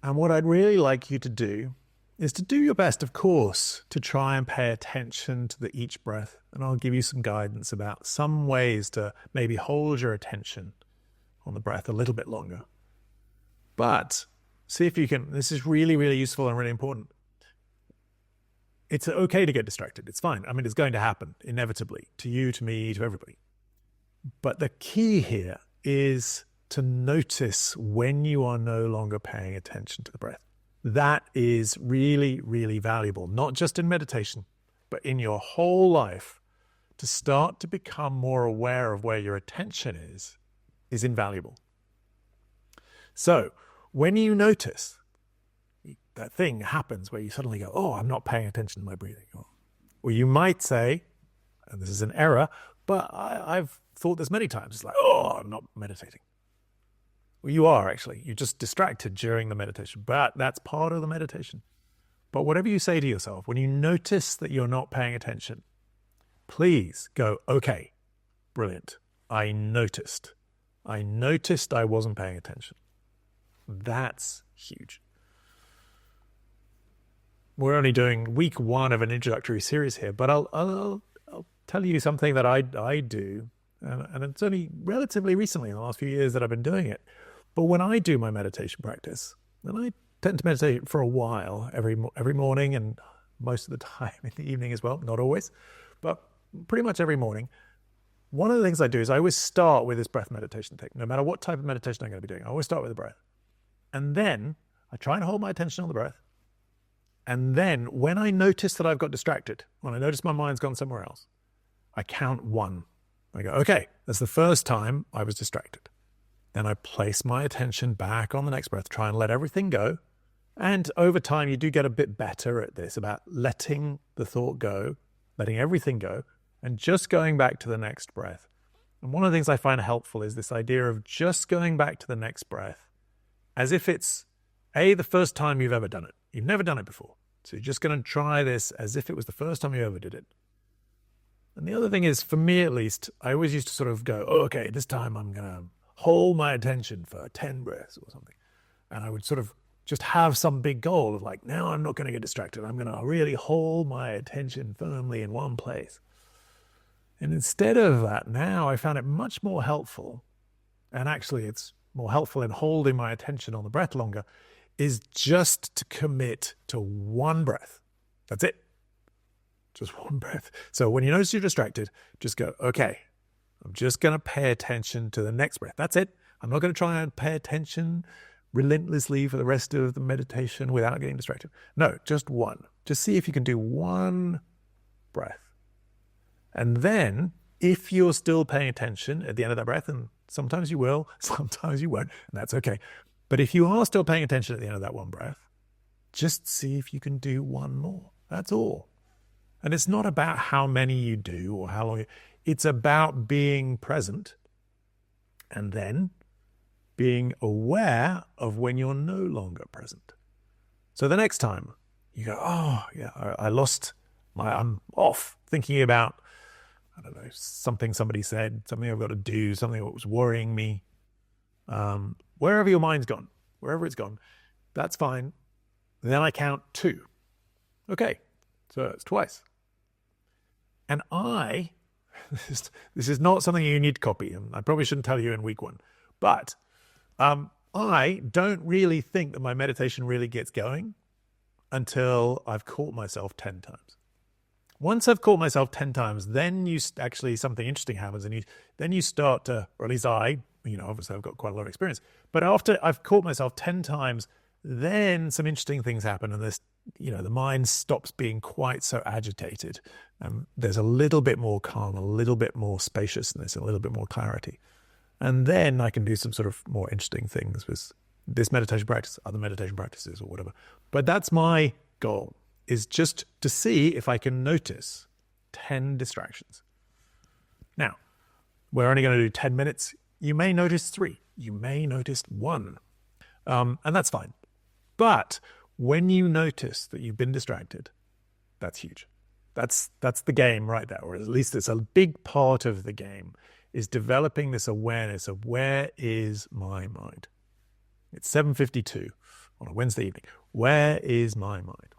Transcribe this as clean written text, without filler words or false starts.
And what I'd really like you to do is to do your best, of course, to try and pay attention to each breath. And I'll give you some guidance about some ways to maybe hold your attention on the breath a little bit longer. But see if you can, this is really, really useful and really important. It's okay to get distracted. It's fine. I mean, it's going to happen inevitably to you, to me, to everybody. But the key here is to notice when you are no longer paying attention to the breath. That is really, really valuable, not just in meditation, but in your whole life. To start to become more aware of where your attention is invaluable. So when you notice that thing happens where you suddenly go, oh, I'm not paying attention to my breathing. Or you might say, and this is an error, but I've thought this many times, it's like, oh, I'm not meditating. Well, you are actually. You're just distracted during the meditation, but that's part of the meditation. But whatever you say to yourself, when you notice that you're not paying attention, please go, okay, brilliant. I noticed I wasn't paying attention. That's huge. We're only doing week 1 of an introductory series here, but I'll tell you something that I do, and it's only relatively recently in the last few years that I've been doing it. But when I do my meditation practice, and I tend to meditate for a while every morning and most of the time in the evening as well, not always, but pretty much every morning, one of the things I do is I always start with this breath meditation thing. No matter what type of meditation I'm going to be doing, I always start with the breath. And then I try and hold my attention on the breath. And then when I notice that I've got distracted, when I notice my mind's gone somewhere else, I count 1. I go, okay, that's the first time I was distracted. Then I place my attention back on the next breath, try and let everything go. And over time, you do get a bit better at this, about letting the thought go, letting everything go, and just going back to the next breath. And one of the things I find helpful is this idea of just going back to the next breath as if it's, the first time you've ever done it. You've never done it before. So you're just going to try this as if it was the first time you ever did it. And the other thing is, for me at least, I always used to sort of go, oh, okay, this time I'm going to hold my attention for 10 breaths or something. And I would sort of just have some big goal of like, now I'm not going to get distracted. I'm going to really hold my attention firmly in one place. And instead of that, now I found it much more helpful, and actually it's more helpful in holding my attention on the breath longer, is just to commit to one breath. That's it. Just one breath. So when you notice you're distracted, just go, okay, I'm just going to pay attention to the next breath. That's it. I'm not going to try and pay attention relentlessly for the rest of the meditation without getting distracted. No, just one. Just see if you can do one breath. And then if you're still paying attention at the end of that breath, and sometimes you will, sometimes you won't, and that's okay. But if you are still paying attention at the end of that one breath, just see if you can do one more. That's all. And it's not about how many you do or how long it's about being present and then being aware of when you're no longer present. So the next time you go, oh, yeah, I'm off thinking about, I don't know, something somebody said, something I've got to do, something that was worrying me. Wherever your mind's gone, wherever it's gone, that's fine. Then I count 2. Okay, so it's twice. And this is not something you need to copy, and I probably shouldn't tell you in week 1, but I don't really think that my meditation really gets going until I've caught myself 10 times. Once I've caught myself 10 times, then actually something interesting happens, and then you start to, or at least obviously I've got quite a lot of experience, but after I've caught myself 10 times, then some interesting things happen, and the mind stops being quite so agitated. There's a little bit more calm, a little bit more spaciousness, a little bit more clarity. And then I can do some sort of more interesting things with this meditation practice, other meditation practices or whatever. But that's my goal, is just to see if I can notice 10 distractions. Now, we're only going to do 10 minutes. You may notice 3. You may notice 1. And that's fine. But when you notice that you've been distracted, that's huge. That's the game right there, or at least it's a big part of the game, is developing this awareness of where is my mind. It's 7:52 on a Wednesday evening, where is my mind?